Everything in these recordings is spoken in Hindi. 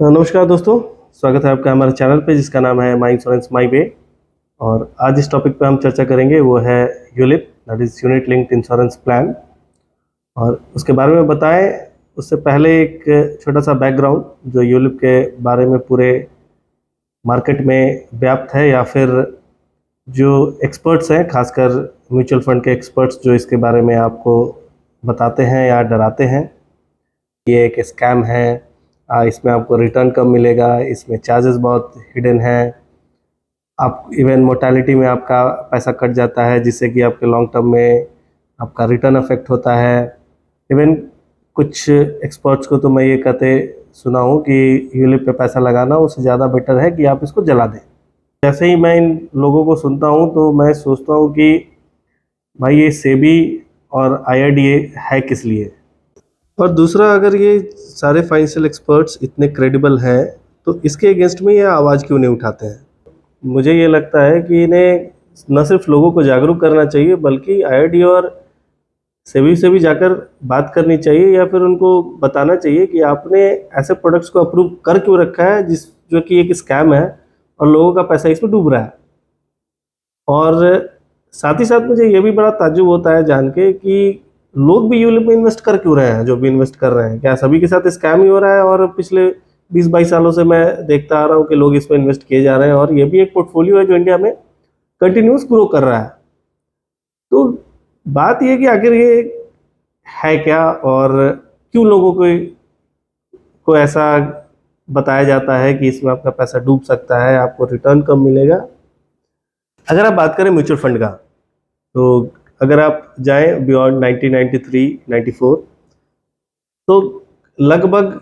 नमस्कार दोस्तों। स्वागत है आपका हमारे चैनल पे जिसका नाम है माई इंश्योरेंस माई वे। और आज इस टॉपिक पे हम चर्चा करेंगे वो है ULIP, that is unit linked insurance plan. और उसके बारे में बताएं उससे पहले एक छोटा सा बैकग्राउंड जो यूलिप के बारे में पूरे मार्केट में व्याप्त है, या फिर जो एक्सपर्ट्स हैं, खासकर म्यूचुअल फंड के एक्सपर्ट्स जो इसके बारे में आपको बताते हैं या डराते हैं। ये एक स्कैम है, इसमें आपको रिटर्न कम मिलेगा, इसमें चार्जेस बहुत हिडन हैं, आप इवन मोर्टेलिटी में आपका पैसा कट जाता है जिससे कि आपके लॉन्ग टर्म में आपका रिटर्न अफेक्ट होता है। इवन कुछ एक्सपर्ट्स को तो मैं ये कहते सुना हूँ कि यूलिप पे पैसा लगाना उससे ज़्यादा बेटर है कि आप इसको जला दें। जैसे ही मैं इन लोगों को सुनता हूँ तो मैं सोचता हूँ कि भाई ये सेबी और आईआरडीए है किस लिए। और दूसरा, अगर ये सारे फाइनेंशियल एक्सपर्ट्स इतने क्रेडिबल हैं तो इसके अगेंस्ट में ये आवाज़ क्यों नहीं उठाते हैं। मुझे ये लगता है कि इन्हें न सिर्फ लोगों को जागरूक करना चाहिए बल्कि आईआरडीए और सेबी से भी जाकर बात करनी चाहिए, या फिर उनको बताना चाहिए कि आपने ऐसे प्रोडक्ट्स को अप्रूव कर क्यों रखा है जो कि एक स्कैम है और लोगों का पैसा इसमें डूब रहा है। और साथ ही साथ मुझे ये भी बड़ा ताज्जुब होता है जान के कि लोग भी यूलिप में इन्वेस्ट कर क्यों रहे हैं। जो भी इन्वेस्ट कर रहे हैं, क्या सभी के साथ स्कैम ही हो रहा है? और पिछले 20-22 सालों से मैं देखता आ रहा हूँ कि लोग इसमें इन्वेस्ट किए जा रहे हैं, और ये भी एक पोर्टफोलियो है जो इंडिया में कंटिन्यूस ग्रो कर रहा है। तो बात ये है कि आखिर ये है क्या, और क्यों लोगों को ऐसा बताया जाता है कि इसमें आपका पैसा डूब सकता है, आपको रिटर्न कम मिलेगा। अगर आप बात करें म्यूचुअल फंड का, तो अगर आप जाएं बियॉन्ड 1993-94, तो लगभग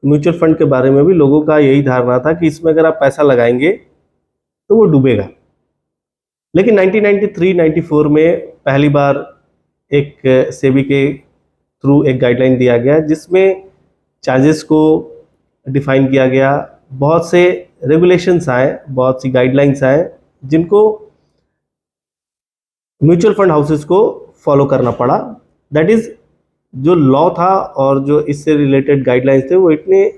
म्यूचुअल फंड के बारे में भी लोगों का यही धारणा था कि इसमें अगर आप पैसा लगाएंगे तो वो डूबेगा। लेकिन 1993-94 में पहली बार एक सेबी के थ्रू एक गाइडलाइन दिया गया जिसमें चार्जेस को डिफाइन किया गया। बहुत से रेगुलेशंस आए, बहुत सी गाइडलाइंस आए जिनको म्यूचुअल फंड हाउसेस को फॉलो करना पड़ा। दैट इज, जो लॉ था और जो इससे रिलेटेड गाइडलाइंस थे वो इतने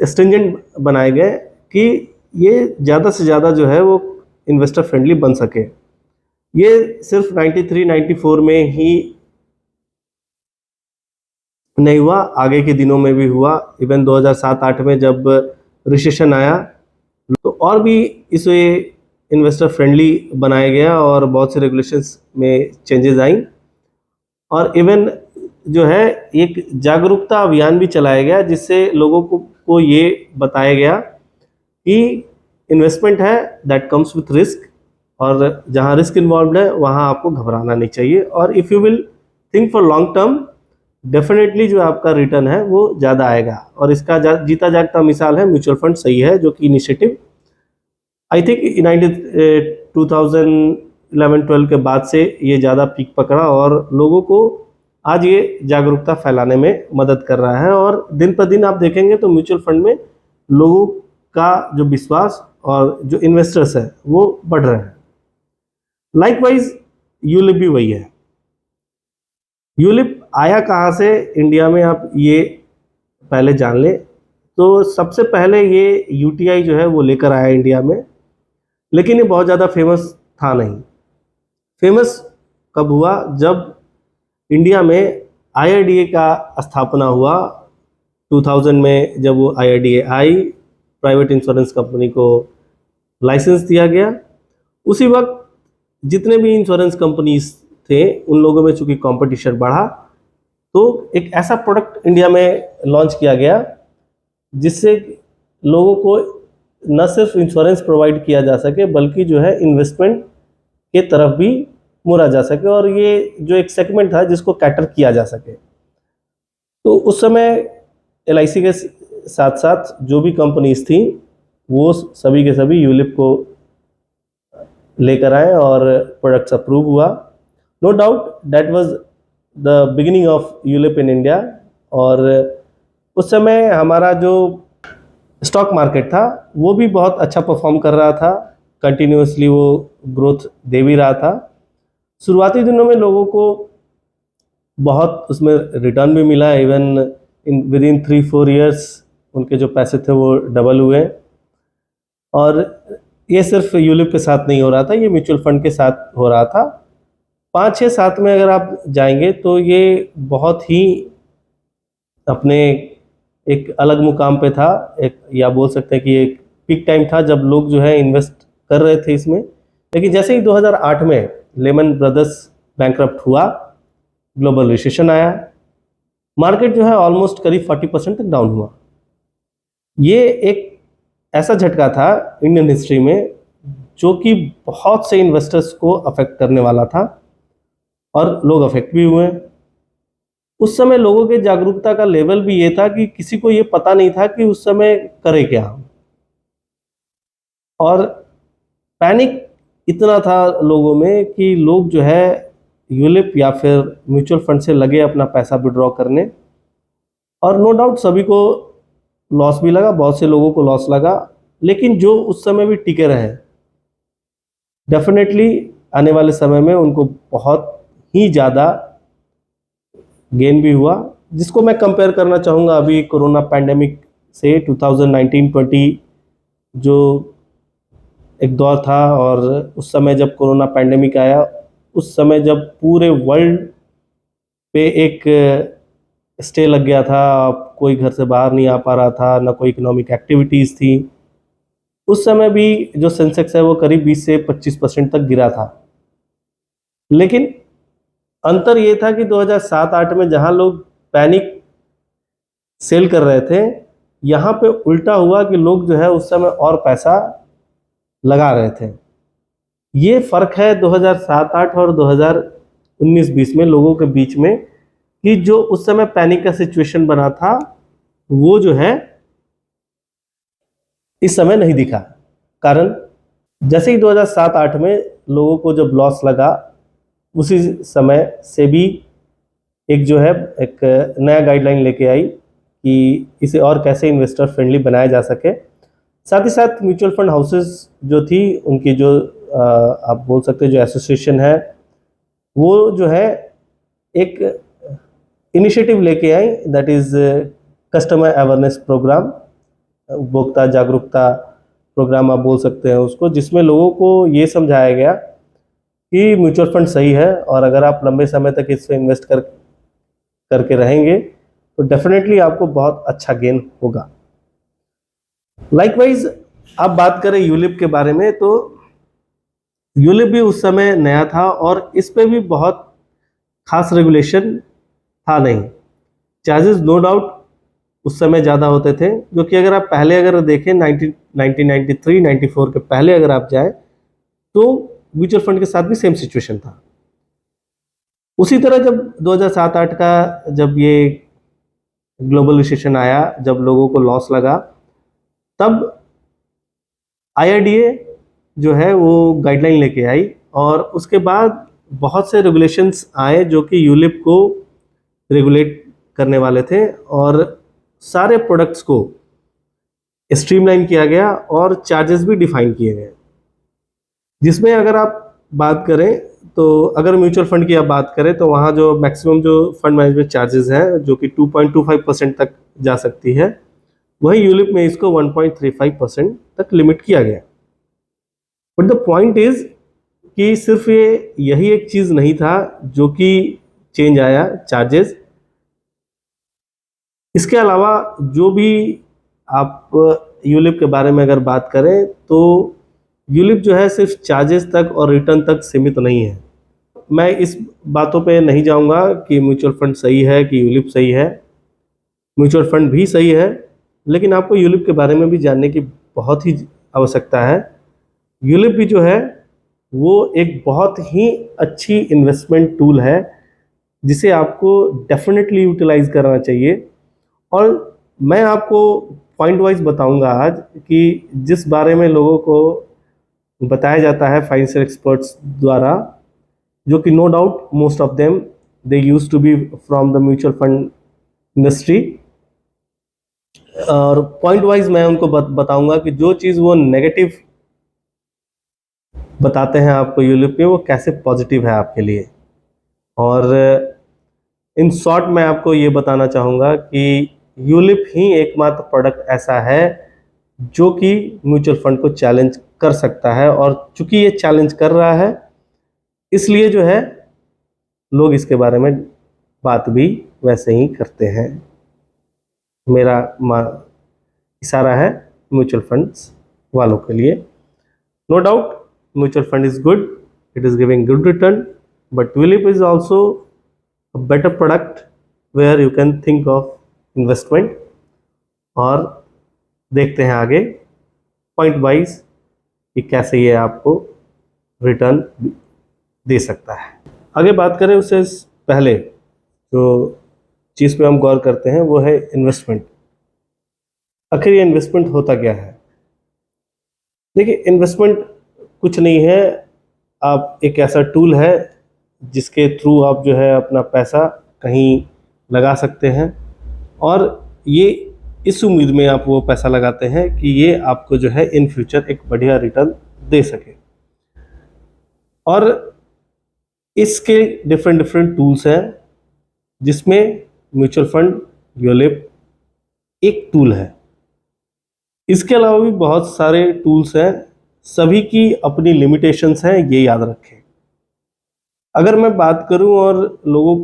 स्ट्रिंजेंट बनाए गए कि ये ज़्यादा से ज़्यादा जो है वो इन्वेस्टर फ्रेंडली बन सके। ये सिर्फ 93-94 में ही नहीं हुआ, आगे के दिनों में भी हुआ। इवन 2007-8 में जब रिसेशन आया तो और भी इसे इन्वेस्टर फ्रेंडली बनाया गया और बहुत से रेगुलेशंस में चेंजेस आई। और इवन जो है एक जागरूकता अभियान भी चलाया गया जिससे लोगों को ये बताया गया कि इन्वेस्टमेंट है दैट कम्स विथ रिस्क, और जहाँ रिस्क इन्वॉल्व है वहाँ आपको घबराना नहीं चाहिए। और if you will think for long term, definitely जो आपका रिटर्न है वो ज़्यादा आएगा। और इसका जीता जागता मिसाल है म्यूचुअल फंड सही है, जो कि इनिशिएटिव आई थिंक 2011-12 के बाद से ये ज़्यादा पीक पकड़ा और लोगों को आज ये जागरूकता फैलाने में मदद कर रहा है। और दिन पर दिन आप देखेंगे तो म्यूचुअल फंड में लोगों का जो विश्वास और जो इन्वेस्टर्स है वो बढ़ रहे हैं। लाइकवाइज यूलिप भी वही है। यूलिप आया कहाँ से इंडिया में, आप ये पहले जान ले। तो सबसे पहले ये यूटीआई जो है वो लेकर आया इंडिया में, लेकिन ये बहुत ज़्यादा फेमस था नहीं। फेमस कब हुआ? जब इंडिया में आईआरडीए का स्थापना हुआ 2000 में। जब वो आईआरडीए आई, प्राइवेट इंश्योरेंस कंपनी को लाइसेंस दिया गया। उसी वक्त जितने भी इंश्योरेंस कंपनीज थे उन लोगों में चूंकि कंपटीशन बढ़ा, तो एक ऐसा प्रोडक्ट इंडिया में लॉन्च किया गया जिससे लोगों को न सिर्फ इंश्योरेंस प्रोवाइड किया जा सके बल्कि जो है इन्वेस्टमेंट के तरफ भी मुड़ा जा सके, और ये जो एक सेगमेंट था जिसको कैटर किया जा सके। तो उस समय एलआईसी के साथ साथ जो भी कंपनीज थी वो सभी के सभी यूलिप को लेकर आए और प्रोडक्ट्स अप्रूव हुआ। No doubt that was the beginning of ULIP in India. और उस समय हमारा जो स्टॉक मार्केट था वो भी बहुत अच्छा परफॉर्म कर रहा था, कंटिन्यूसली वो ग्रोथ दे भी रहा था। शुरुआती दिनों में लोगों को बहुत उसमें रिटर्न भी मिला। Even in with in 3-4 years उनके जो पैसे थे वो डबल हुए। और ये सिर्फ यूलिप के साथ नहीं हो रहा था, ये म्यूचुअल फंड के साथ हो रहा था। 5 6 7 में अगर आप जाएंगे तो ये बहुत ही अपने एक अलग मुकाम पे था, एक या बोल सकते हैं कि एक पीक टाइम था जब लोग जो है इन्वेस्ट कर रहे थे इसमें। लेकिन जैसे ही 2008 में लेमन ब्रदर्स बैंकरप्ट हुआ, ग्लोबल रिसेशन आया, मार्केट जो है ऑलमोस्ट करीब 40% तक डाउन हुआ। ये एक ऐसा झटका था इंडियन हिस्ट्री में जो कि बहुत से इन्वेस्टर्स को अफेक्ट करने वाला था, और लोग अफेक्ट भी हुए। उस समय लोगों के जागरूकता का लेवल भी ये था कि किसी को ये पता नहीं था कि उस समय करे क्या, और पैनिक इतना था लोगों में कि लोग जो है यूलिप या फिर म्यूचुअल फंड से लगे अपना पैसा विड्रॉ करने। और नो डाउट सभी को लॉस भी लगा, बहुत से लोगों को लॉस लगा, लेकिन जो उस समय भी टिके रहे, डेफिनेटली आने वाले समय में उनको बहुत ही ज़्यादा गेन भी हुआ। जिसको मैं कंपेयर करना चाहूँगा अभी कोरोना पैंडेमिक से 2019-20 जो एक दौर था, और उस समय जब कोरोना पैंडेमिक आया, उस समय जब पूरे वर्ल्ड पे एक स्टे लग गया था, कोई घर से बाहर नहीं आ पा रहा था, ना कोई इकोनॉमिक एक्टिविटीज़ थी, उस समय भी जो सेंसेक्स है वो करीब 20 से 25% तक गिरा था। लेकिन अंतर ये था कि 2007-8 में जहां लोग पैनिक सेल कर रहे थे, यहाँ पे उल्टा हुआ कि लोग जो है उस समय और पैसा लगा रहे थे। ये फर्क है 2007-8 और 2019-20 में लोगों के बीच में, कि जो उस समय पैनिक का सिचुएशन बना था वो जो है इस समय नहीं दिखा। कारण जैसे ही 2007-8 में लोगों को जब लॉस लगा, उसी समय से भी एक जो है एक नया गाइडलाइन लेके आई कि इसे और कैसे इन्वेस्टर फ्रेंडली बनाया जा सके। साथ ही साथ म्यूचुअल फंड हाउसेस जो थी, उनकी जो आप बोल सकते हैं जो एसोसिएशन है, वो जो है एक इनिशिएटिव लेके आई, that is customer awareness programme, उपभोक्ता जागरूकता प्रोग्राम आप बोल सकते हैं उसको, जिसमें लोगों को ये समझाया गया कि म्यूचुअल फंड सही है, और अगर आप लंबे समय तक इसमें इन्वेस्ट करके रहेंगे तो डेफिनेटली आपको बहुत अच्छा गेन होगा। लाइकवाइज आप बात करें यूलिप के बारे में, तो यूलिप भी उस समय नया था और इस पे भी बहुत खास रेगुलेशन था नहीं। चार्जेस नो डाउट उस समय ज़्यादा होते थे, जो कि अगर आप पहले अगर देखें 1993-94 के पहले अगर आप जाएं तो म्यूचुअल फंड के साथ भी सेम सिचुएशन था। उसी तरह जब 2007-8 का जब ये ग्लोबल रिसेशन आया, जब लोगों को लॉस लगा, तब IRDA जो है वो गाइडलाइन लेके आई, और उसके बाद बहुत से रेगुलेशंस आए जो कि यूलिप को रेगुलेट करने वाले थे, और सारे प्रोडक्ट्स को स्ट्रीमलाइन किया गया और चार्जेस भी डिफाइन किए गए। जिसमें अगर आप बात करें तो अगर म्यूचुअल फंड की आप बात करें तो वहाँ जो मैक्सिमम जो फंड मैनेजमेंट चार्जेस है जो कि 2.25% तक जा सकती है, वही यूलिप में इसको 1.35% तक लिमिट किया गया। बट द पॉइंट इज कि सिर्फ यही एक चीज़ नहीं था जो कि चेंज आया, चार्जेस। इसके अलावा जो भी आप यूलिप के बारे में अगर बात करें तो यूलिप जो है सिर्फ चार्जेस तक और रिटर्न तक सीमित नहीं है। मैं इस बातों पे नहीं जाऊंगा कि म्यूचुअल फंड सही है कि यूलिप सही है। म्यूचुअल फंड भी सही है, लेकिन आपको यूलिप के बारे में भी जानने की बहुत ही आवश्यकता है। यूलिप भी जो है वो एक बहुत ही अच्छी इन्वेस्टमेंट टूल है, जिसे आपको डेफिनेटली यूटिलाइज करना चाहिए। और मैं आपको पॉइंट वाइज बताऊंगा आज कि जिस बारे में लोगों को बताया जाता है फाइनेंशियल एक्सपर्ट्स द्वारा, जो कि no doubt most of them they used to be from the mutual fund industry, और पॉइंट वाइज मैं उनको बताऊंगा कि जो चीज़ वो नेगेटिव बताते हैं आपको यूलिप में, वो कैसे पॉजिटिव है आपके लिए। और इन शॉर्ट मैं आपको ये बताना चाहूँगा कि यूलिप ही एकमात्र प्रोडक्ट ऐसा है जो कि म्यूचुअल फंड को चैलेंज कर सकता है, और चूंकि ये चैलेंज कर रहा है इसलिए जो है लोग इसके बारे में बात भी वैसे ही करते हैं। मेरा इशारा है म्यूचुअल फंड्स वालों के लिए। No doubt mutual fund is good, it is giving good return, but ULIP is also a better product where you can think of investment. और देखते हैं आगे पॉइंट वाइज कि कैसे ये आपको रिटर्न दे सकता है। आगे बात करें उससे पहले जो चीज़ पे हम गौर करते हैं वो है इन्वेस्टमेंट। आखिर ये इन्वेस्टमेंट होता क्या है? देखिए, इन्वेस्टमेंट कुछ नहीं है, आप एक ऐसा टूल है जिसके थ्रू आप जो है अपना पैसा कहीं लगा सकते हैं, और ये इस उम्मीद में आप वो पैसा लगाते हैं कि ये आपको जो है इन फ्यूचर एक बढ़िया रिटर्न दे सके। और इसके डिफरेंट डिफरेंट टूल्स हैं, जिसमें म्यूचुअल फंड यूलिप एक टूल है। इसके अलावा भी बहुत सारे टूल्स हैं, सभी की अपनी लिमिटेशंस हैं, ये याद रखें। अगर मैं बात करूं और लोगों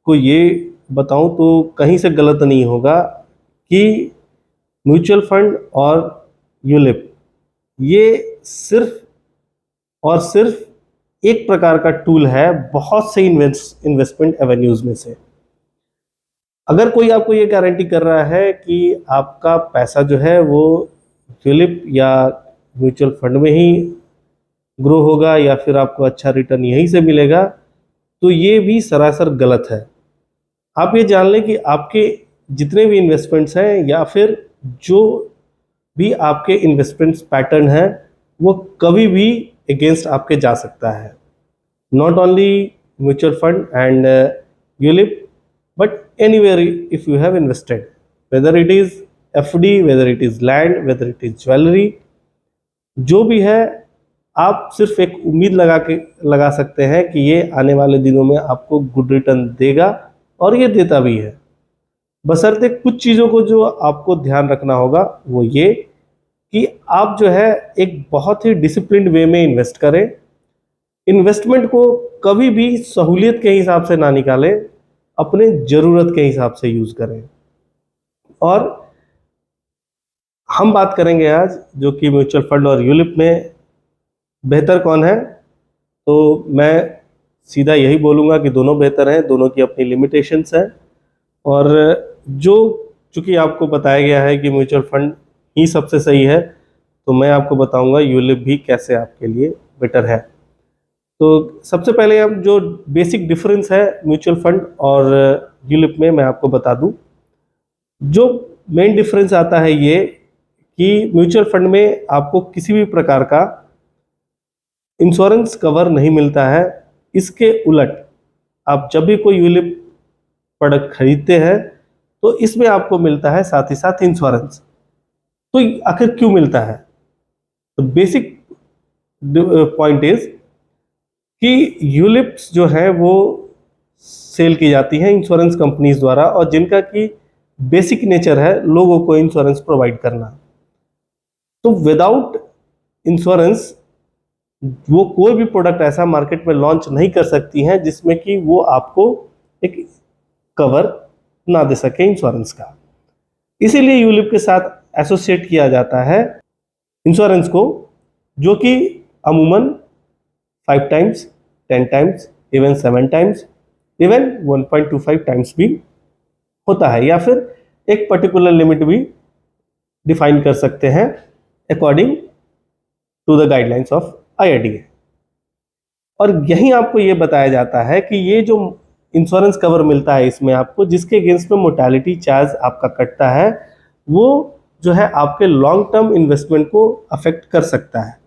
को ये बताऊं तो कहीं से गलत नहीं होगा कि म्यूचुअल फंड और यूलिप ये सिर्फ और सिर्फ एक प्रकार का टूल है बहुत से इन्वेस्टमेंट एवेन्यूज में से। अगर कोई आपको ये गारंटी कर रहा है कि आपका पैसा जो है वो यूलिप या म्यूचुअल फंड में ही ग्रो होगा या फिर आपको अच्छा रिटर्न यहीं से मिलेगा, तो ये भी सरासर गलत है। आप ये जान लें कि आपके जितने भी इन्वेस्टमेंट्स हैं या फिर जो भी आपके इन्वेस्टमेंट्स पैटर्न है वो कभी भी अगेंस्ट आपके जा सकता है। Not only mutual fund and ULIP, but anywhere if you have invested, whether it is FD, whether it is land, whether it is jewelry, जो भी है आप सिर्फ एक उम्मीद लगा सकते हैं कि ये आने वाले दिनों में आपको गुड रिटर्न देगा, और ये देता भी है। बशर्ते कुछ चीज़ों को जो आपको ध्यान रखना होगा वो ये कि आप जो है एक बहुत ही डिसिप्लिन्ड वे में इन्वेस्ट करें। इन्वेस्टमेंट को कभी भी सहूलियत के हिसाब से ना निकालें, अपने ज़रूरत के हिसाब से यूज़ करें। और हम बात करेंगे आज जो कि म्यूचुअल फंड और यूलिप में बेहतर कौन है, तो मैं सीधा यही बोलूँगा कि दोनों बेहतर हैं, दोनों की अपनी लिमिटेशंस हैं। और जो चूँकि आपको बताया गया है कि म्यूचुअल फंड ही सबसे सही है, तो मैं आपको बताऊँगा यूलिप भी कैसे आपके लिए बेटर है। तो सबसे पहले हम जो बेसिक डिफरेंस है म्यूचुअल फंड और यूलिप में मैं आपको बता दूं। जो मेन डिफरेंस आता है ये कि म्यूचुअल फंड में आपको किसी भी प्रकार का इंश्योरेंस कवर नहीं मिलता है। इसके उलट आप जब भी कोई यूलिप प्रोडक्ट खरीदते हैं तो इसमें आपको मिलता है साथ ही साथ इंश्योरेंस। तो आखिर क्यों मिलता है? तो बेसिक पॉइंट इज कि यूलिप्स जो है वो सेल की जाती हैं इंश्योरेंस कंपनीज द्वारा, और जिनका की बेसिक नेचर है लोगों को इंश्योरेंस प्रोवाइड करना। तो विदाउट इंश्योरेंस वो कोई भी प्रोडक्ट ऐसा मार्केट में लॉन्च नहीं कर सकती हैं जिसमें कि वो आपको एक कवर ना दे सके इंश्योरेंस का। इसीलिए यूलिप के साथ एसोसिएट किया जाता है इंश्योरेंस को, जो कि अमूमन 5 times, 10 times, even 7 times, even 1.25 times भी होता है, या फिर एक पर्टिकुलर लिमिट भी डिफाइन कर सकते हैं according to the guidelines of IRDA। और यहीं आपको ये बताया जाता है कि ये जो इंश्योरेंस कवर मिलता है इसमें आपको, जिसके अगेंस्ट में मोर्टेलिटी चार्ज आपका कटता है, वो जो है आपके लॉन्ग टर्म इन्वेस्टमेंट को अफेक्ट कर सकता है।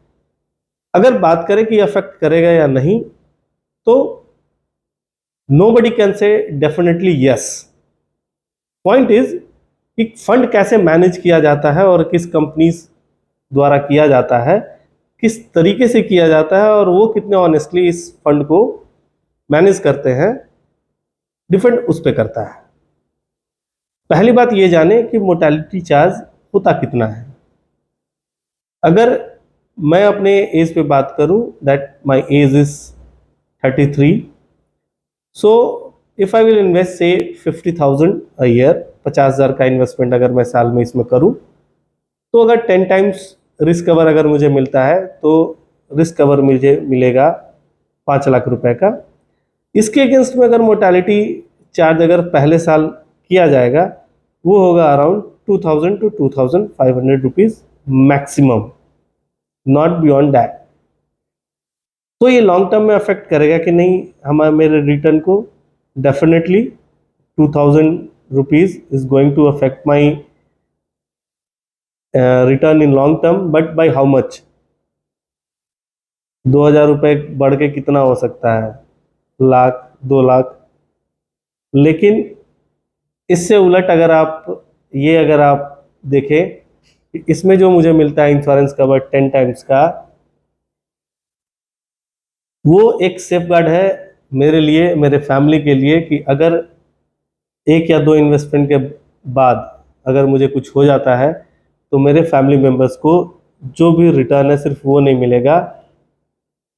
अगर बात करें कि अफेक्ट करेगा या नहीं, तो nobody can say definitely yes। Point is कि फंड कैसे मैनेज किया जाता है और किस कंपनीज द्वारा किया जाता है, किस तरीके से किया जाता है, और वो कितने ऑनेस्टली इस फंड को मैनेज करते हैं, डिपेंड उस पर करता है। पहली बात ये जाने कि मोर्टेलिटी चार्ज होता कितना है। अगर मैं अपने एज पे बात करूं, that my age is 33, so if I will invest से 50,000 अ ईयर, 50,000 का इन्वेस्टमेंट अगर मैं साल में इसमें करूं, तो अगर 10 टाइम्स रिस्क कवर अगर मुझे मिलता है तो रिस्क कवर मुझे मिलेगा 5 लाख रुपए का। इसके अगेंस्ट में अगर मोर्टेलिटी चार्ज अगर पहले साल किया जाएगा, वो होगा around 2,000 to 2,500 rupees maximum, not beyond that. तो ये लॉन्ग टर्म में अफेक्ट करेगा कि नहीं हमारे मेरे रिटर्न को? Definitely 2,000 rupees is going to affect my return in long term, but by how much? 2,000 रुपये बढ़ के कितना हो सकता है? लाख, 2 लाख। लेकिन इससे उलट अगर आप देखें, इसमें जो मुझे मिलता है इंश्योरेंस कवर 10 टाइम्स का, वो एक सेफ गार्ड है मेरे लिए, मेरे फैमिली के लिए, कि अगर एक या दो इन्वेस्टमेंट के बाद अगर मुझे कुछ हो जाता है तो मेरे फैमिली मेम्बर्स को जो भी रिटर्न है सिर्फ वो नहीं मिलेगा,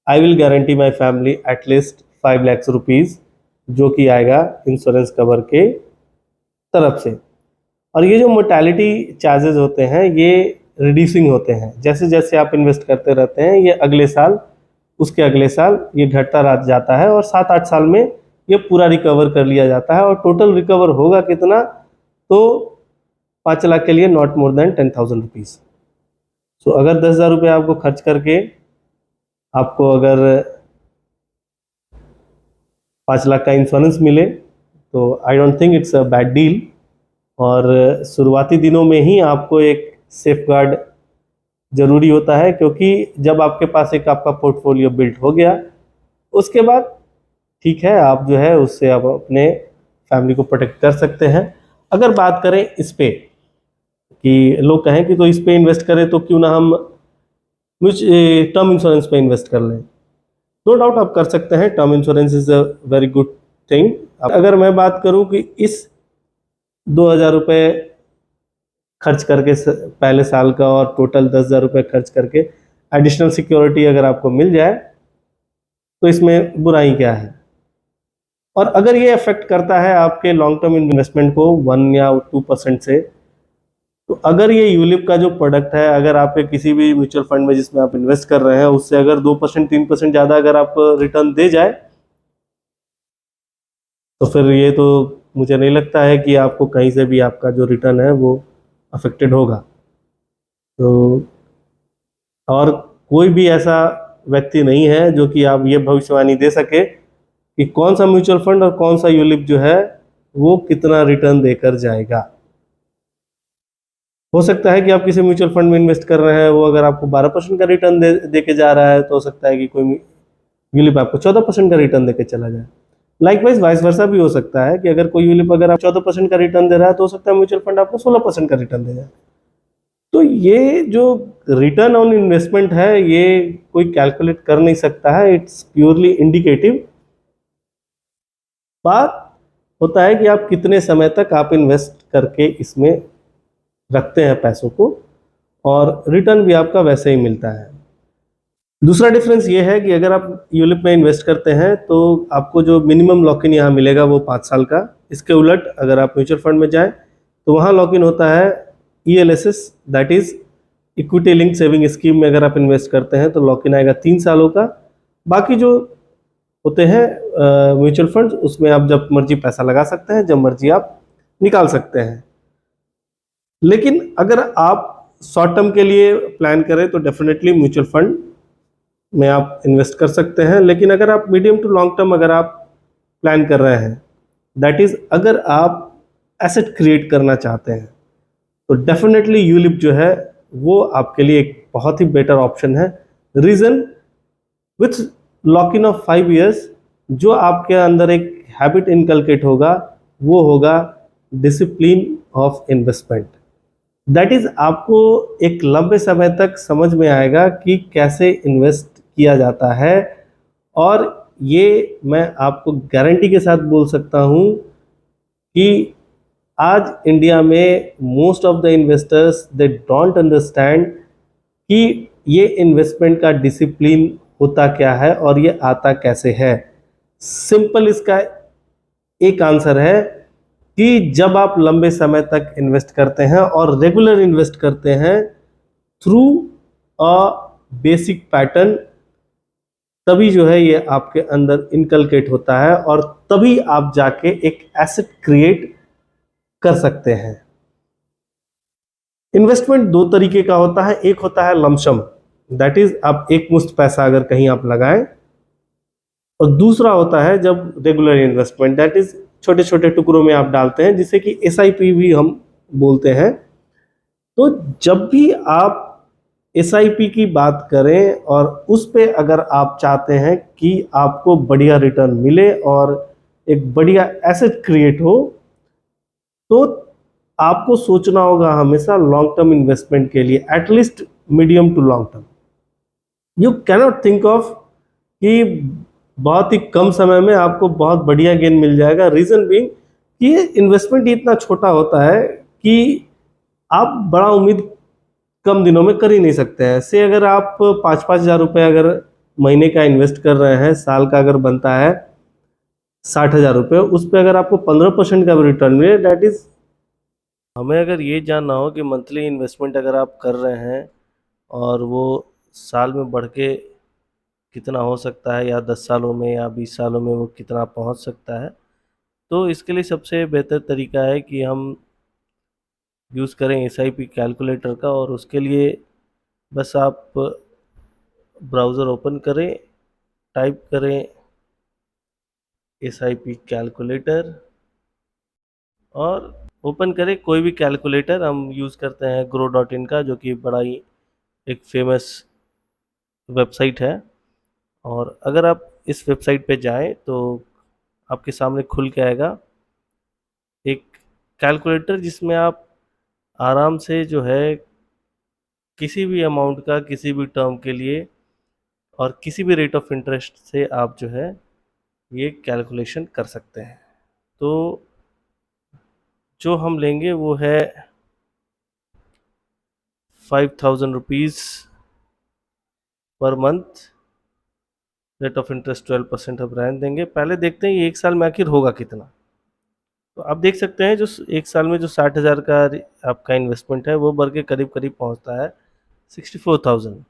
I will guarantee my family at least 5 lakh rupees, जो कि आएगा इंश्योरेंस कवर के तरफ से। और ये जो मोर्टेलिटी चार्जेस होते हैं ये रिड्यूसिंग होते हैं, जैसे जैसे आप इन्वेस्ट करते रहते हैं, ये अगले साल, उसके अगले साल ये घटता रह जाता है, और 7-8 साल में ये पूरा रिकवर कर लिया जाता है। और टोटल रिकवर होगा कितना? तो 5 लाख के लिए नॉट मोर देन 10,000 रुपीज़। सो अगर 10,000 रुपये आपको खर्च करके आपको अगर 5 लाख का इंश्योरेंस मिले, तो I don't think it's a bad deal. और शुरुआती दिनों में ही आपको एक सेफ गार्ड जरूरी होता है, क्योंकि जब आपके पास एक आपका पोर्टफोलियो बिल्ट हो गया, उसके बाद ठीक है, आप जो है उससे आप अपने फैमिली को प्रोटेक्ट कर सकते हैं। अगर बात करें इस पे कि लोग कहें कि तो इस पे इन्वेस्ट करें, तो क्यों ना हम टर्म इंश्योरेंस पे इन्वेस्ट कर लें? नो डाउट आप कर सकते हैं, term insurance is a very good thing. अगर मैं बात करूं कि इस 2,000 रुपये खर्च करके पहले साल का, और टोटल 10,000 रुपये खर्च करके एडिशनल सिक्योरिटी अगर आपको मिल जाए, तो इसमें बुराई क्या है? और अगर ये अफेक्ट करता है आपके लॉन्ग टर्म इन्वेस्टमेंट को 1 या 2% से, तो अगर ये यूलिप का जो प्रोडक्ट है, अगर आपके किसी भी म्यूचुअल फंड में जिसमें आप इन्वेस्ट कर रहे हैं, उससे अगर 2% 3% ज़्यादा अगर आप रिटर्न दे जाए, तो फिर ये तो मुझे नहीं लगता है कि आपको कहीं से भी आपका जो रिटर्न है वो अफेक्टेड होगा। तो और कोई भी ऐसा व्यक्ति नहीं है जो कि आप ये भविष्यवाणी दे सके कि कौन सा म्यूचुअल फंड और कौन सा यूलिप जो है वो कितना रिटर्न देकर जाएगा। हो सकता है कि आप किसी म्यूचुअल फंड में इन्वेस्ट कर रहे हैं, वो अगर आपको 12% का रिटर्न दे के जा रहा है, तो हो सकता है कि कोई यूलिप आपको 14% का रिटर्न देके चला जाए। लाइकवाइज वाइस वर्सा भी हो सकता है कि अगर कोई यूलिप अगर आप 14% का रिटर्न दे रहा है, तो हो सकता है म्यूचुअल फंड आपको 16% का रिटर्न दे जाए। तो ये जो रिटर्न ऑन इन्वेस्टमेंट है, ये कोई कैलकुलेट कर नहीं सकता है, इट्स प्योरली इंडिकेटिव। बात होता है कि आप कितने समय तक आप इन्वेस्ट करके इसमें रखते हैं पैसों को, और रिटर्न भी आपका वैसे ही मिलता है। दूसरा डिफरेंस ये है कि अगर आप यूलिप में इन्वेस्ट करते हैं, तो आपको जो मिनिमम लॉक इन यहाँ मिलेगा वो 5 साल का। इसके उलट अगर आप म्यूचुअल फंड में जाएं, तो वहाँ लॉक इन होता है ELSS, that is equity link saving scheme में अगर आप इन्वेस्ट करते हैं तो लॉक इन आएगा 3 सालों का। बाकी जो होते हैं म्यूचुअल फंड, उसमें आप जब मर्जी पैसा लगा सकते हैं, जब मर्जी आप निकाल सकते हैं। लेकिन अगर आप शॉर्ट टर्म के लिए प्लान करें, तो डेफिनेटली म्यूचुअल फंड में आप इन्वेस्ट कर सकते हैं। लेकिन अगर आप मीडियम टू लॉन्ग टर्म अगर आप प्लान कर रहे हैं, दैट इज अगर आप एसेट क्रिएट करना चाहते हैं, तो डेफिनेटली यूलिप जो है वो आपके लिए एक बहुत ही बेटर ऑप्शन है। Reason, with lock in of 5 years, जो आपके अंदर एक हैबिट इनकलकेट होगा, वो होगा discipline of investment. That is आपको एक लंबे समय तक समझ में आएगा कि कैसे इन्वेस्ट किया जाता है। और ये मैं आपको गारंटी के साथ बोल सकता हूँ कि आज इंडिया में most of the investors they don't understand कि ये इन्वेस्टमेंट का डिसिप्लिन होता क्या है और ये आता कैसे है। सिंपल इसका एक आंसर है कि जब आप लंबे समय तक इन्वेस्ट करते हैं और रेगुलर इन्वेस्ट करते हैं थ्रू अ बेसिक पैटर्न, तभी जो है ये आपके अंदर इनकलकेट होता है और तभी आप जाके एक एसेट क्रिएट कर सकते हैं। इन्वेस्टमेंट दो तरीके का होता है, एक होता है लमसम, दैट इज आप एक मुश्त पैसा अगर कहीं आप लगाएं, और दूसरा होता है जब रेगुलर इन्वेस्टमेंट, दैट इज छोटे छोटे टुकड़ों में आप डालते हैं, जिसे कि एसआईपी भी हम बोलते हैं। तो जब भी आप एसआईपी की बात करें और उस पे अगर आप चाहते हैं कि आपको बढ़िया रिटर्न मिले और एक बढ़िया एसेट क्रिएट हो, तो आपको सोचना होगा हमेशा लॉन्ग टर्म इन्वेस्टमेंट के लिए, at least medium to long term. You cannot think of कि बहुत ही कम समय में आपको बहुत बढ़िया गेन मिल जाएगा। रीजन बीइंग कि ये इन्वेस्टमेंट इतना छोटा होता है कि आप बड़ा उम्मीद कम दिनों में कर ही नहीं सकते हैं। से अगर आप 5-5 हज़ार रुपये अगर महीने का इन्वेस्ट कर रहे हैं, साल का अगर बनता है 60 हज़ार रुपये, उस पर अगर आपको 15% का भी रिटर्न मिले, दैट इज, हमें अगर ये जानना हो कि मंथली इन्वेस्टमेंट अगर आप कर रहे हैं और वो साल में बढ़ के कितना हो सकता है, या 10 सालों में या 20 सालों में वो कितना पहुंच सकता है, तो इसके लिए सबसे बेहतर तरीका है कि हम यूज़ करें एसआईपी कैलकुलेटर का। और उसके लिए बस आप ब्राउज़र ओपन करें, टाइप करें एसआईपी कैलकुलेटर और ओपन करें कोई भी कैलकुलेटर। हम यूज़ करते हैं grow.in का, जो कि बड़ा ही एक फेमस वेबसाइट है। और अगर आप इस वेबसाइट पे जाएं तो आपके सामने खुल के आएगा एक कैलकुलेटर, जिसमें आप आराम से जो है किसी भी अमाउंट का किसी भी टर्म के लिए और किसी भी रेट ऑफ इंटरेस्ट से आप जो है ये कैलकुलेशन कर सकते हैं। तो जो हम लेंगे वो है 5000 rupees per month, rate of interest 12% अब रहने देंगे। पहले देखते हैं ये एक साल में आखिर होगा कितना। तो आप देख सकते हैं जो एक साल में जो 60 हज़ार का आपका इन्वेस्टमेंट है वो बढ़ के करीब करीब पहुंचता है 64,000।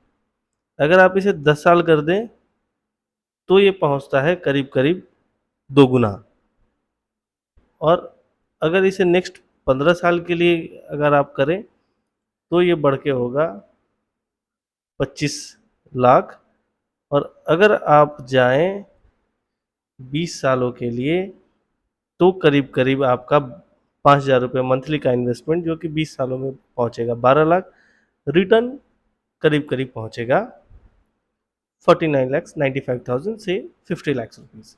अगर आप इसे 10 साल कर दें तो ये पहुंचता है करीब करीब 2 गुना। और अगर इसे नेक्स्ट 15 साल के लिए अगर आप करें तो ये बढ़ के होगा 25 लाख। और अगर आप जाएं 20 सालों के लिए तो करीब करीब आपका 5,000 रुपये मंथली का इन्वेस्टमेंट, जो कि 20 सालों में पहुंचेगा 12 लाख, रिटर्न करीब करीब पहुंचेगा 49,95,000 से 50 लाख रुपीज़।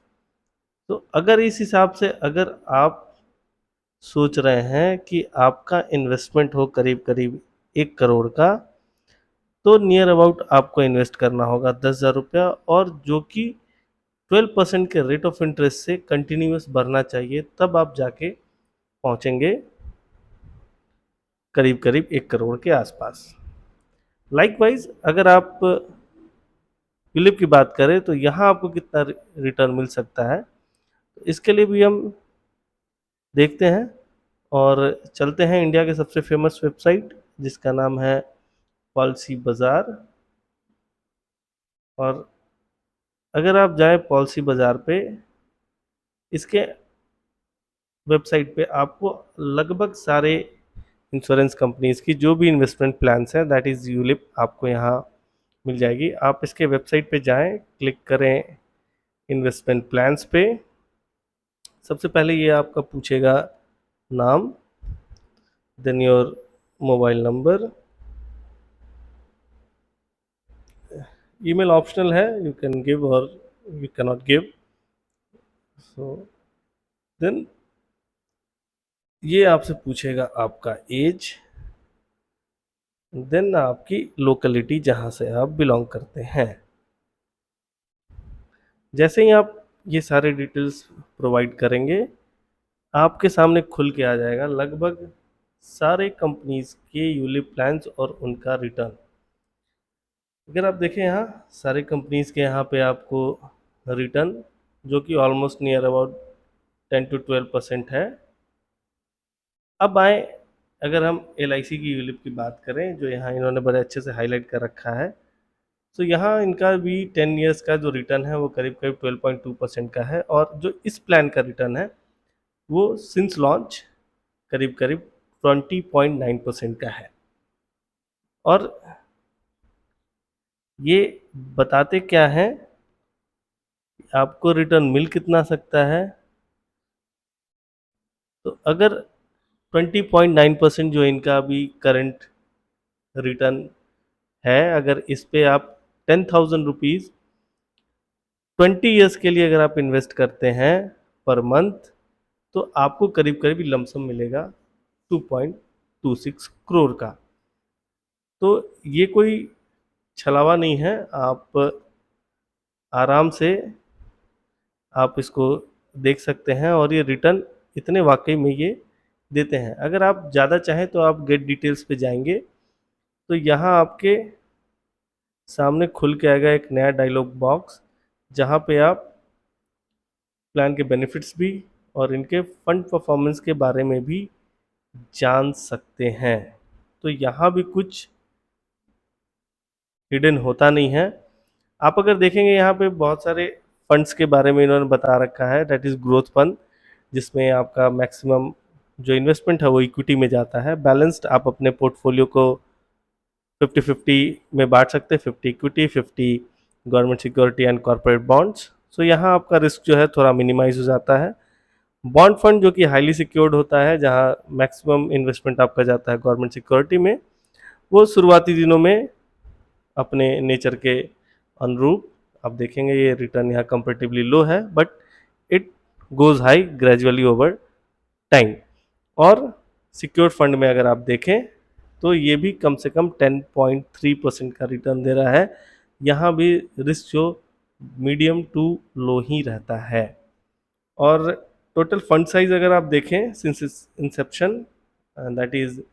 तो अगर इस हिसाब से अगर आप सोच रहे हैं कि आपका इन्वेस्टमेंट हो करीब करीब 1 करोड़ का, तो नियर अबाउट आपको इन्वेस्ट करना होगा 10,000 रुपया, और जो कि 12% के रेट ऑफ इंटरेस्ट से कंटिन्यूस बढ़ना चाहिए, तब आप जाके पहुंचेंगे करीब करीब 1 करोड़ के आसपास। लाइकवाइज अगर आप यूलिप की बात करें तो यहाँ आपको कितना रिटर्न मिल सकता है, तो इसके लिए भी हम देखते हैं और चलते हैं इंडिया के सबसे फेमस वेबसाइट जिसका नाम है पॉलिसी बाज़ार। और अगर आप जाएं पॉलिसी बाज़ार पे, इसके वेबसाइट पे आपको लगभग सारे इंश्योरेंस कंपनीज की जो भी इन्वेस्टमेंट प्लान्स हैं, दैट इज़ यूलिप, आपको यहाँ मिल जाएगी। आप इसके वेबसाइट पे जाएं, क्लिक करें इन्वेस्टमेंट प्लान्स पे। सबसे पहले ये आपका पूछेगा नाम, then your mobile number, email optional है, यू कैन गिव और you can not give. So then ये आपसे पूछेगा आपका एज, देन आपकी लोकेलिटी जहाँ से आप बिलोंग करते हैं। जैसे ही आप ये सारे डिटेल्स प्रोवाइड करेंगे, आपके सामने खुल के आ जाएगा लगभग सारे कंपनीज के यूलिप प्लान्स और उनका रिटर्न। अगर आप देखें यहाँ सारे कंपनीज के यहाँ पे आपको रिटर्न जो कि ऑलमोस्ट नियर अबाउट 10 to 12% है। अब आए अगर हम LIC की यूलिप की बात करें जो यहाँ इन्होंने बड़े अच्छे से हाईलाइट कर रखा है, तो यहाँ इनका भी 10 ईयर्स का जो रिटर्न है वो करीब करीब 12.2% का है, और जो इस प्लान का रिटर्न है वो सिंस लॉन्च करीब करीब 20.9% का है। और ये बताते क्या है, आपको रिटर्न मिल कितना सकता है। तो अगर 20.9% जो इनका अभी करंट रिटर्न है, अगर इस पे आप 10,000 रुपीज़ 20 ईयर्स के लिए अगर आप इन्वेस्ट करते हैं पर मंथ, तो आपको करीब करीब लमसम मिलेगा 2.26 करोड़ का। तो ये कोई छलावा नहीं है, आप आराम से आप इसको देख सकते हैं, और ये रिटर्न इतने वाकई में ये देते हैं। अगर आप ज़्यादा चाहें तो आप गेट डिटेल्स पे जाएंगे तो यहाँ आपके सामने खुल के आएगा एक नया डायलॉग बॉक्स, जहाँ पे आप प्लान के बेनिफिट्स भी और इनके फंड परफॉर्मेंस के बारे में भी जान सकते हैं। तो यहाँ भी कुछ हिडन होता नहीं है। आप अगर देखेंगे यहाँ पे बहुत सारे फंड्स के बारे में इन्होंने बता रखा है, दैट इज़ ग्रोथ फंड, जिसमें आपका मैक्सिमम जो इन्वेस्टमेंट है वो इक्विटी में जाता है। बैलेंस्ड आप अपने पोर्टफोलियो को 50-50 में बांट सकते हैं, 50 equity, 50 government security and corporate bonds. So यहाँ आपका रिस्क जो है थोड़ा मिनिमाइज हो जाता है। बॉन्ड फंड जो कि हाईली सिक्योर्ड होता है, जहाँ मैक्सिमम इन्वेस्टमेंट आपका जाता है गवर्नमेंट सिक्योरिटी में, वो शुरुआती दिनों में अपने नेचर के अनुरूप आप देखेंगे ये रिटर्न यहाँ कंपेरेटिवली लो है, but it goes high gradually over time. और सिक्योर्ड फंड में अगर आप देखें तो ये भी कम से कम 10.3% का रिटर्न दे रहा है। यहाँ भी रिस्क जो मीडियम टू लो ही रहता है। और टोटल फंड साइज अगर आप देखें since Inception, that is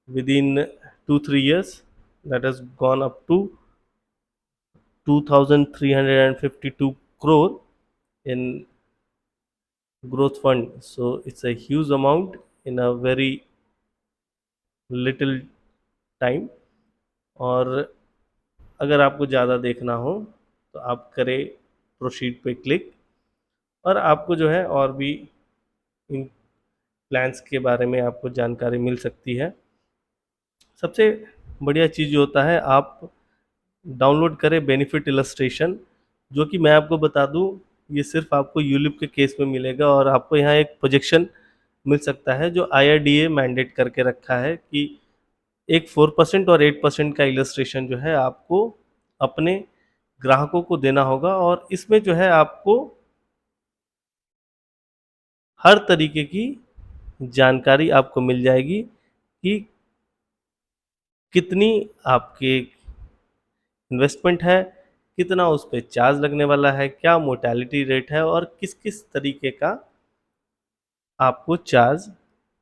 with in 2-3 years, that has gone up to 2,352 crore in growth fund. So it's a huge amount in a very little time. और अगर आपको ज़्यादा देखना हो तो आप करें प्रोसीड पे क्लिक, और आपको जो है और भी इन प्लान्स के बारे में आपको जानकारी मिल सकती है। सबसे बढ़िया चीज़ जो होता है, आप डाउनलोड करें बेनिफिट इलस्ट्रेशन, जो कि मैं आपको बता दूं ये सिर्फ आपको यूलिप के केस में मिलेगा, और आपको यहाँ एक प्रोजेक्शन मिल सकता है जो IRDA मैंडेट करके रखा है कि एक 4% और 8% का इलस्ट्रेशन जो है आपको अपने ग्राहकों को देना होगा। और इसमें जो है आपको हर तरीके की जानकारी आपको मिल जाएगी कि कितनी आपके इन्वेस्टमेंट है, कितना उस पर चार्ज लगने वाला है, क्या मोर्टेलिटी रेट है, और किस किस तरीके का आपको चार्ज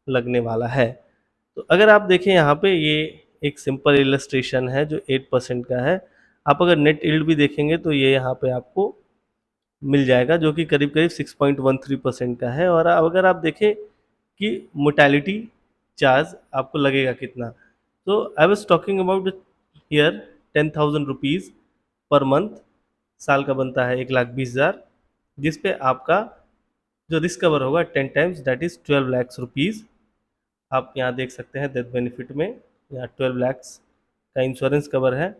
लगने वाला है। तो अगर आप देखें यहाँ पे ये एक सिंपल इलस्ट्रेशन है जो 8% का है। आप अगर नेट यील्ड भी देखेंगे तो ये यहाँ पे आपको मिल जाएगा जो कि करीब करीब 6.13% का है। और अगर आप देखें कि मोर्टेलिटी चार्ज आपको लगेगा कितना, तो I was talking about here 10,000 rupees per month, साल का बनता है 1,20,000, जिस पे आपका जो रिस्क कवर होगा 10 times, that is 12 lakh rupees. आप यहाँ देख सकते हैं डेथ बेनिफिट में यहाँ 12 लाख का इंश्योरेंस कवर है।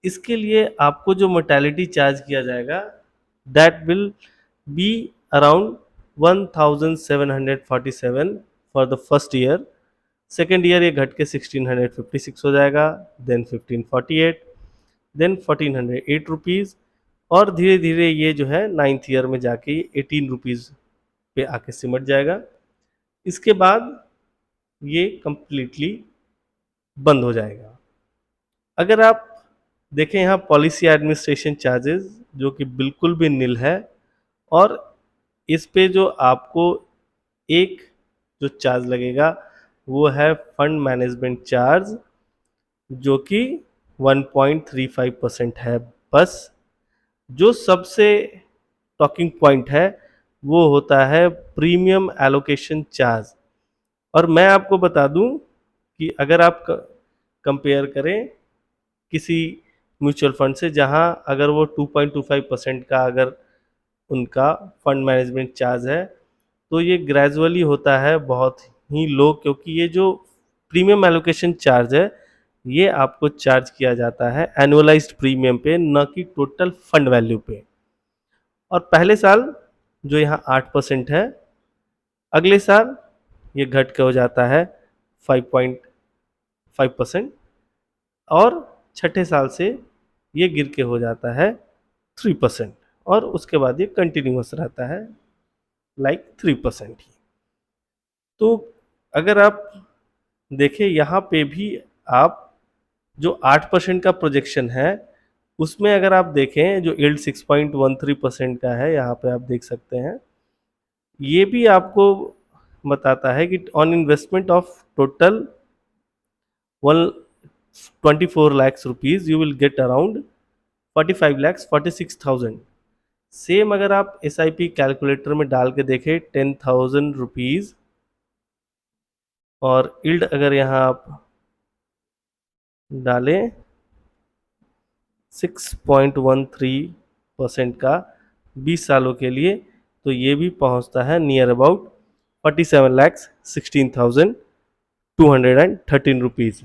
इसके लिए आपको जो मोर्टेलिटी चार्ज किया जाएगा that will be around 1,747 for the first year. Second year ये घट के 1,656 हो जाएगा, देन 1,548, देन 1,408 रुपीज़, और धीरे धीरे ये जो है 9th ईयर में जाके 18 रुपीज़ पे आके सिमट जाएगा। इसके बाद ये कंप्लीटली बंद हो जाएगा। अगर आप देखें यहाँ पॉलिसी एडमिनिस्ट्रेशन चार्जेस जो कि बिल्कुल भी निल है, और इस पे जो आपको एक जो चार्ज लगेगा वो है फंड मैनेजमेंट चार्ज, जो कि 1.35% है। बस जो सबसे टॉकिंग पॉइंट है वो होता है प्रीमियम एलोकेशन चार्ज। और मैं आपको बता दूं कि अगर आप कंपेयर करें किसी म्यूचुअल फंड से, जहां अगर वो 2.25% का अगर उनका फंड मैनेजमेंट चार्ज है, तो ये ग्रेजुअली होता है बहुत ही लो, क्योंकि ये जो प्रीमियम एलोकेशन चार्ज है ये आपको चार्ज किया जाता है एनुअलाइज्ड प्रीमियम पे, न कि टोटल फंड वैल्यू पे। और पहले साल जो यहाँ 8% है, अगले साल ये घट के हो जाता है 5.5%, और छठे साल से ये गिर के हो जाता है 3%, और उसके बाद ये कंटिन्यूअस रहता है लाइक 3% ही। तो अगर आप देखें यहाँ पे भी, आप जो 8% का प्रोजेक्शन है उसमें अगर आप देखें जो यील्ड 6.13% का है, यहाँ पे आप देख सकते हैं, ये भी आपको बताता है कि on investment of total 124 lakhs rupees you will get around 45 lakhs 46,000। Same अगर आप SIP कैलकुलेटर में डाल के देखें 10,000 रुपीज, और यील्ड अगर यहाँ आप डालें 6.13% का 20 सालों के लिए, तो ये भी पहुंचता है near about 47,16,213 rupees.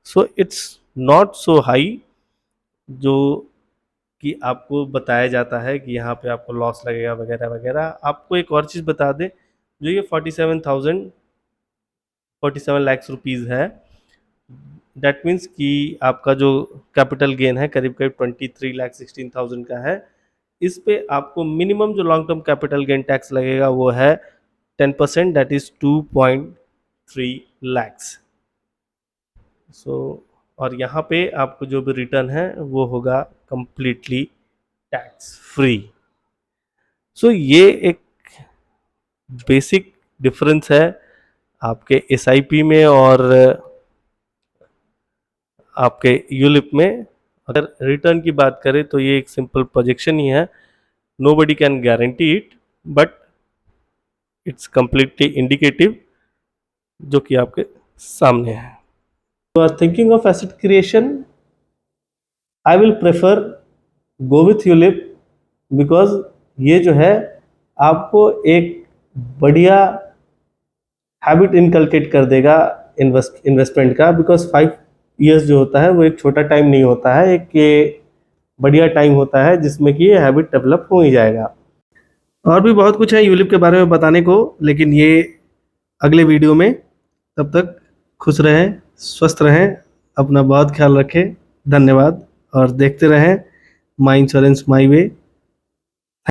So it's not so high जो कि आपको बताया जाता है कि यहाँ पे आपको लॉस लगेगा वगैरह वगैरह। आपको एक और चीज़ बता दें, जो ये 47 लाख रुपीज़ है, दैट मीन्स कि आपका जो कैपिटल गेन है करीब करीब 23,16,000 का है। इस पे आपको मिनिमम जो long term capital gain tax लगेगा वो है 10%, दैट इज 2.3 लैक्स। सो और यहाँ पे आपको जो भी रिटर्न है वो होगा कंप्लीटली टैक्स फ्री। सो ये एक बेसिक डिफरेंस है आपके SIP में और आपके यूलिप में। अगर रिटर्न की बात करें तो ये एक सिंपल प्रोजेक्शन ही है, nobody can guarantee it, but it's completely indicative, जो कि आपके सामने है। You are thinking of asset creation, I will prefer go with ULIP, because ये जो है आपको एक बढ़िया हैबिट इनकलकेट कर देगा इन्वेस्टमेंट का। बिकॉज 5 years जो होता है वो एक छोटा टाइम नहीं होता है, एक ये बढ़िया टाइम होता है जिसमें कि ये हैबिट डेवलप हो ही जाएगा। और भी बहुत कुछ है यूलिप के बारे में बताने को, लेकिन ये अगले वीडियो में। तब तक खुश रहें, स्वस्थ रहें, अपना बहुत ख्याल रखें। धन्यवाद, और देखते रहें माई इंश्योरेंस माई वे।